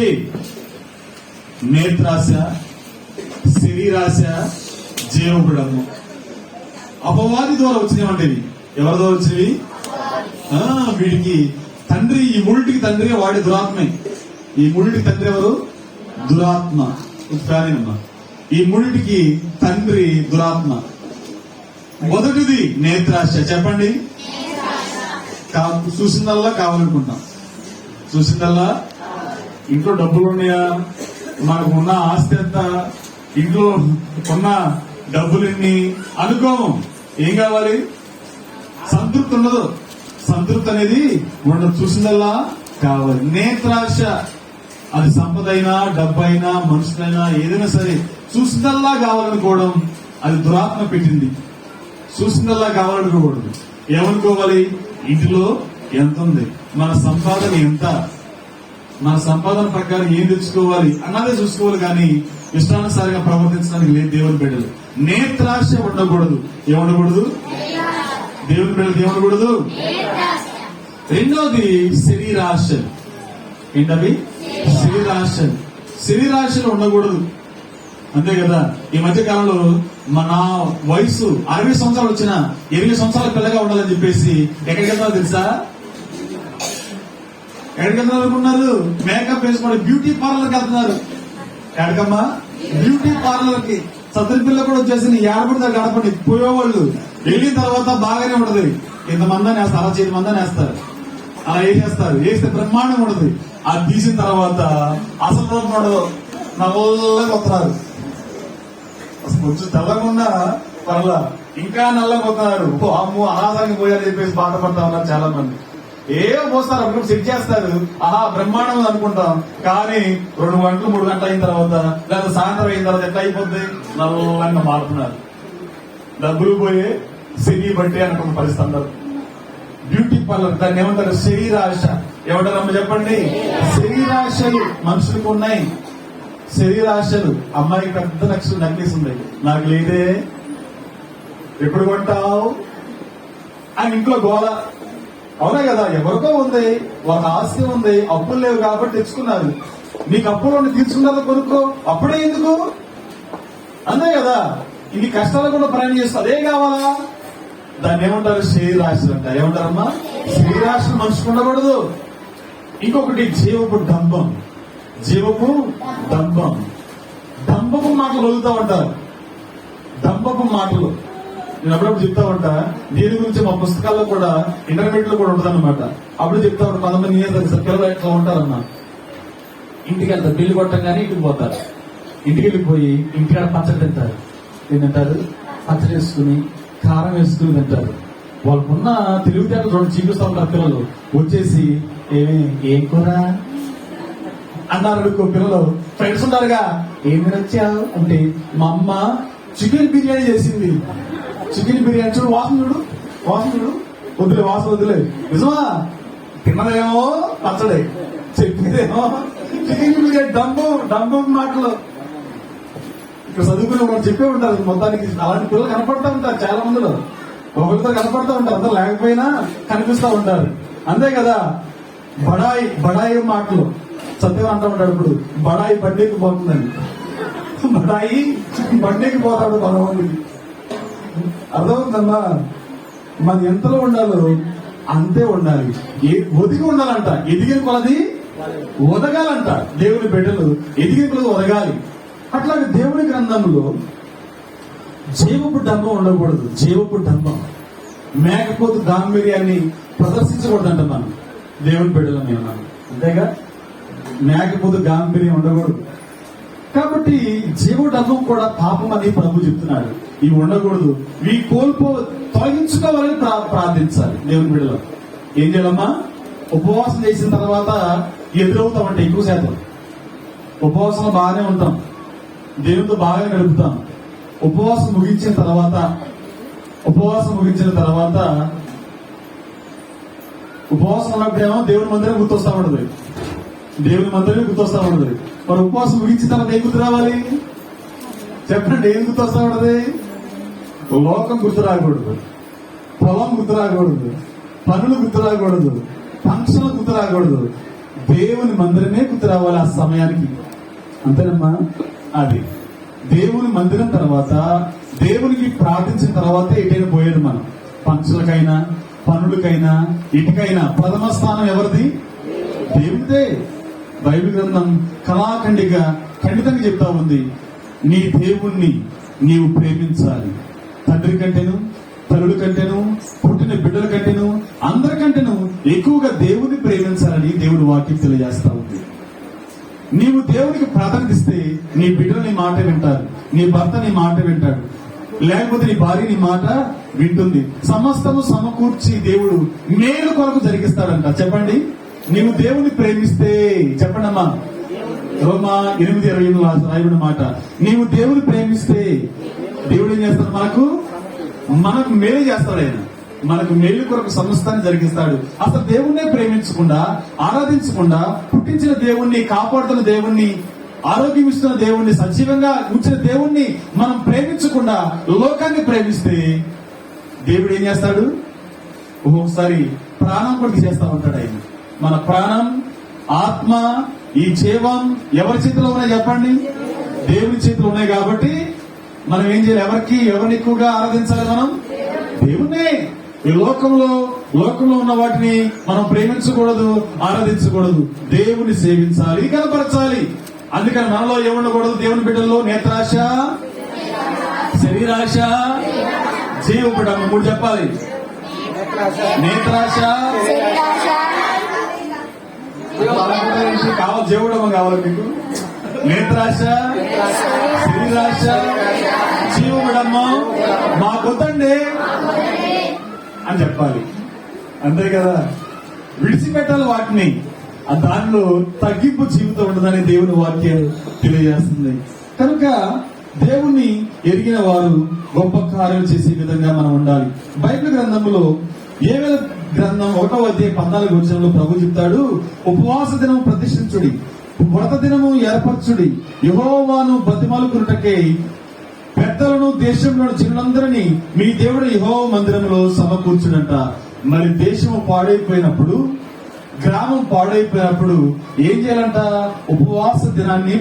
ఏంటి? నేత్రాశ, శరీరాశ, జీవపుడము. అపవాది ద్వారా వచ్చినవంటే ఎవరి ద్వారా వచ్చినవి? వీడికి తండ్రి, ఈ మూడిటికి తండ్రి వాడి దురాత్మే. ఈ మూడిటికి తండ్రి ఎవరు? దురాత్మ. ఈ మూడిటికి తండ్రి దురాత్మ. మొదటిది నేత్రాశ. చెప్పండి. చూసిందల్లా కావాలనుకుంటాం. చూసిందల్లా ఇంట్లో డబ్బులు ఉన్నాయా, మనకు ఉన్న ఆస్తి ఎంత, ఇంట్లో ఉన్న డబ్బులెన్ని అనుకోము. ఏం కావాలి? సంతృప్తి ఉండదు. సంతృప్తి అనేది ఉండదు. చూసిందల్లా కావాలి. నేత్రాశ, అది సంపద అయినా, డబ్బు అయినా, మనుషులైనా, ఏదైనా సరే చూసిందల్లా కావాలనుకోవడం అది దురాత్మ పెట్టింది. చూసిందల్లా కావాలనుకోకూడదు. ఏమనుకోవాలి? ఇంటిలో ఎంత ఉంది, మన సంపాదన ఎంత, మన సంపాదన ప్రకారం ఏం తెచ్చుకోవాలి అన్నదే చూసుకోవాలి. కానీ ఇష్టానుసారంగా ప్రవర్తించడానికి లేదు దేవుని బిడ్డలు. నేత్రాశ ఉండకూడదు. ఏముండకూడదు? దేవుని బిడ్డలు ఏముండకూడదు? రెండోది శరీరాశలు. ఏంటవి? శరీరాశలు. శరీరాశలు ఉండకూడదు. అంతే కదా. ఈ మధ్య కాలంలో మన వయసు 60 సంవత్సరాలు వచ్చిన 20 సంవత్సరాల పిల్లగా ఉండాలని చెప్పేసి ఎక్కడికి వెళ్తున్నారు తెలుసా? ఎక్కడికి వెళ్తున్నారు అనుకున్నారు? మేకప్ వేసుకోవడం బ్యూటీ పార్లర్కి వెళ్తున్నారు. ఎక్కడికమ్మా? బ్యూటీ పార్లర్ కి. సత్తరి పిల్ల కూడా వచ్చేసి ఏడపడితే గడపండి పోయేవాళ్ళు. వెళ్ళిన తర్వాత బాగానే ఉండదు. ఇంతమంది వేస్తారు, అలా 7 మంది వేస్తారు. అలా ఏం చేస్తారు? వేస్తే బ్రహ్మాండం ఉండదు. అది తీసిన తర్వాత అసలు ఉండదు. నల్లగా వస్తున్నారు. అసలు కొంచెం తెల్లకుండా పర్లా, ఇంకా నల్లగా వస్తున్నారు. అమ్మో అనాథానికి పోయాలని చెప్పేసి బాధపడతా ఉన్నారు చాలా మంది. ఏవో పోస్తారు, అప్పుడు సెట్ చేస్తారు. బ్రహ్మాండం అనుకుంటాం. కానీ 2 గంటలు 3 గంటలు అయిన తర్వాత, లేదా సాయంత్రం అయిన తర్వాత ఎట్లా అయిపోద్ది? నల్లంగా మారుతున్నారు. డబ్బులు పోయే శని బట్టి అనుకున్న పరిస్థితి అందరు. బ్యూటీ పార్లర్, దాన్ని ఏమంటారు? శరీరాశ. ఏమంటారమ్మ చెప్పండి? శరీరాశలు మనుషులకు ఉన్నాయి. శరీరాశలు. అమ్మాయికి పెద్ద నెక్లెస్ ఉంది, నాకు లేదే, ఎప్పుడు కొంటావు అని ఇంట్లో గోళ. అవునా కదా? ఎవరికో ఉంది, ఒక ఆస్తి ఉంది, అప్పులు లేవు కాబట్టి తెచ్చుకున్నారు. నీకు అప్పులు తీసుకున్నారో కొనుక్కో, అప్పుడే ఎందుకు? అంతే కదా. ఇన్ని కష్టాలు కూడా ప్రయాణం చేస్తా, అదే కావాలా? దాన్ని ఏమంటారు? శరీరాశలు అంట. ఏమంటారమ్మా? శరీరాశలు మనిషికి ఉండకూడదు. ఇంకొకటి జీవపు డంబం. జీవపు డంబం. డంబపు మాటలు వదులుతా ఉంటారు. డంబపు మాటలు నేను అప్పుడప్పుడు చెప్తా ఉంటా. దీని గురించి మా పుస్తకాల్లో కూడా, ఇంటర్మీడియట్ లో కూడా ఉంటుంది అనమాట. అప్పుడు చెప్తా ఉంటారు. 19 years పిల్లలు ఎట్లా ఉంటారన్నా, ఇంటికి వెళ్తారు, బిల్లు కొట్టంగానే ఇంటికి పోతారు. ఇంటికి వెళ్ళిపోయి ఇంటికాడ పచ్చడి తింటారు. ఏంటంటారు? పచ్చడి వేసుకుని కారం వేసుకుని తింటారు. వాళ్ళకున్న తెలివితేటలు చూడండి, చూపిస్తా ఉంటారు. పిల్లలు వచ్చేసి ఏం కూర అన్నారు అనుకో. పిల్లలు ఫ్రెండ్స్ ఉంటారుగా, ఏమి వచ్చావు అంటే, మా అమ్మ చికెన్ బిర్యానీ చేసింది. చికెన్ బిర్యానీ చూడు, వాసన చూడు, వాసన చూడు. వద్దులే, వాసన వద్దులే. నిజమా? తిన్నదేమో పచ్చడి, చెప్పేదేమో చికెన్ బిర్యానీ. డంబం మాటలు. ఇక్కడ చదువుకుని మనం చెప్పే ఉంటారు మొత్తానికి. అలాంటి పిల్లలు కనపడతా ఉంటారు చాలా మందిలో. ఒకరితో కనపడతా ఉంటారు, అందరూ లేకపోయినా కనిపిస్తా ఉంటారు. అంతే కదా. బడాయి మాటలు. సత్యం అంటూ ఉంటాడు ఇప్పుడు, బడాయి బండికి పోతుందని. బడాయి బండికి పోతాడు మనవాడికి. అర్థమవుతుందమ్మా? మన ఎంతలో ఉండాలో అంతే ఉండాలి. ఒదిగి ఉండాలంట. ఎదిగిన కొలది ఒదగాలంట. దేవుని బిడ్డలు ఎదిగిన కొలది ఒదగాలి. అట్లాగే దేవుని గ్రంథంలో జీవపు డంబం ఉండకూడదు. జీవపు డంబం, మేకపోతు గాంభీర్యాన్ని ప్రదర్శించకూడదంట మనం దేవుని బిడ్డలు. మేము అంతేగా, మేకపోతు గాంభీర్యం ఉండకూడదు. కాబట్టి జీవ డంబం కూడా పాపం అని ప్రభు చెప్తున్నాడు. ఇవి ఉండకూడదు. ఇవి తొలగించుకోవాలని ప్రార్థించాలి దేవుని బిడ్డలు. ఏం చేయాలమ్మా? ఉపవాసం చేసిన తర్వాత ఎదురవుతామంటే ఎక్కువ శాతం ఉపవాసం బాగానే ఉంటాం, దేవునితో బాగా గడుపుతాం. ఉపవాసం ముగించిన తర్వాత ఉపవాసం ఉన్నప్పుడేమో దేవుని మందిరం గుర్తొస్తా ఉండదు. దేవుని మందిరమే గుర్తొస్తా ఉండదు. మరి ఉపవాసం ముగించిన తర్వాత ఏం గుర్తు రావాలి చెప్పండి? ఏం గుర్తొస్తా ఉండదు? లోకం గుర్తు రాకూడదు, పొలం గుర్తు రాకూడదు, పనులు గుర్తు రాకూడదు, ఫంక్షన్లు గుర్తు రాకూడదు. దేవుని మందిరమే గుర్తు రావాలి ఆ సమయానికి. అంతేనమ్మా? అది దేవుని మందిరం తర్వాత దేవునికి ప్రార్థించిన తర్వాత ఎటైనా పోయేది మనం. పంచులకైనా పనులకైనా ఇటుకైనా ప్రథమ స్థానం ఎవరిది? దేవుడిదే. బైబిల్ గ్రంథం కళాఖండిగా ఖండితంగా చెప్తా ఉంది, నీ దేవుణ్ణి నీవు ప్రేమించాలి. తండ్రి కంటేను, తల్లుడి కంటేను, పుట్టిన బిడ్డల కంటేను, అందరికంటేను ఎక్కువగా దేవుని ప్రేమించాలని దేవుడు వాక్యం తెలియజేస్తా ఉంది. నీవు దేవునికి ప్రాధాన్యత ఇస్తే నీ బిడ్డలు నీ మాట వింటారు, నీ భర్త నీ మాట వింటాడు, లేకపోతే నీ భార్య నీ మాట వింటుంది. సమస్తము సమకూర్చి దేవుడు మేలు కొరకు జరిగిస్తాడంట. చెప్పండి, నీవు దేవుని ప్రేమిస్తే, చెప్పండి అమ్మా, రోమా 8:20 రాయబడిన మాట. నీవు దేవుని ప్రేమిస్తే దేవుడు ఏం చేస్తాడు? మనకు మేలు చేస్తాడు. ఆయన మనకు మేలు కొరకు సమస్తాన్ని జరిగిస్తాడు. అసలు దేవుణ్ణే ప్రేమించకుండా, ఆరాధించకుండా, పుట్టించిన దేవుణ్ణి, కాపాడుతున్న దేవుణ్ణి, ఆరోగ్యం ఇస్తున్న దేవుణ్ణి, సజీవంగా ఉంచిన దేవుణ్ణి మనం ప్రేమించకుండా లోకాన్ని ప్రేమిస్తే దేవుడు ఏం చేస్తాడు? ఒక్కొక్కసారి ప్రాణం కూడా చేస్తా ఉంటాడు. ఆయన మన ప్రాణం, ఆత్మ, ఈ జీవం ఎవరి చేతిలో ఉన్నాయి చెప్పండి? దేవుని చేతిలో ఉన్నాయి. కాబట్టి మనం ఏం చేయాలి? ఎవరిని ఎక్కువగా ఆరాధించాలి? మనం దేవుణ్ణే. ఈ లోకంలో ఉన్న వాటిని మనం ప్రేమించకూడదు, ఆరాధించకూడదు. దేవుని సేవించాలి, కనపరచాలి. అందుకని మనలో ఏముండకూడదు? దేవుని బిడ్డల్లో నేత్రాశ, శరీరాశ, జీవపడం. 3 చెప్పాలి. నేత్రాశ కావాలి, జీవడము కావాలి మీకు. నేత్రాశ, శరీరాశ, జీవడము మాకొద్దండి అని చెప్పాలి. అంతే కదా? విడిచిపెట్టాలి వాటిని. దానిలో తగ్గింపు జీవితం ఉండదని దేవుని వాక్యం తెలియజేస్తుంది. కనుక దేవుణ్ణి ఎరిగిన వారు గొప్ప కార్యాలు చేసే విధంగా మనం ఉండాలి. బైబిల్ గ్రంథంలో యోవేలు గ్రంథం 1:14 ప్రభు చెప్తాడు, ఉపవాస దినం ప్రతిష్ఠించుడి, వ్రత దినము ఏర్పరచుడి, యెహోవాను బతిమాలుకొనుటకై పెద్దలను దేశంలోని జనులందరినీ మీ దేవుడు యెహోవా మందిరంలో సమకూర్చుడంట. మరి దేశము పాడైపోయినప్పుడు, గ్రామం పాడైపోయినప్పుడు ఏం చేయాలంట? ఉపవాస దినాన్ని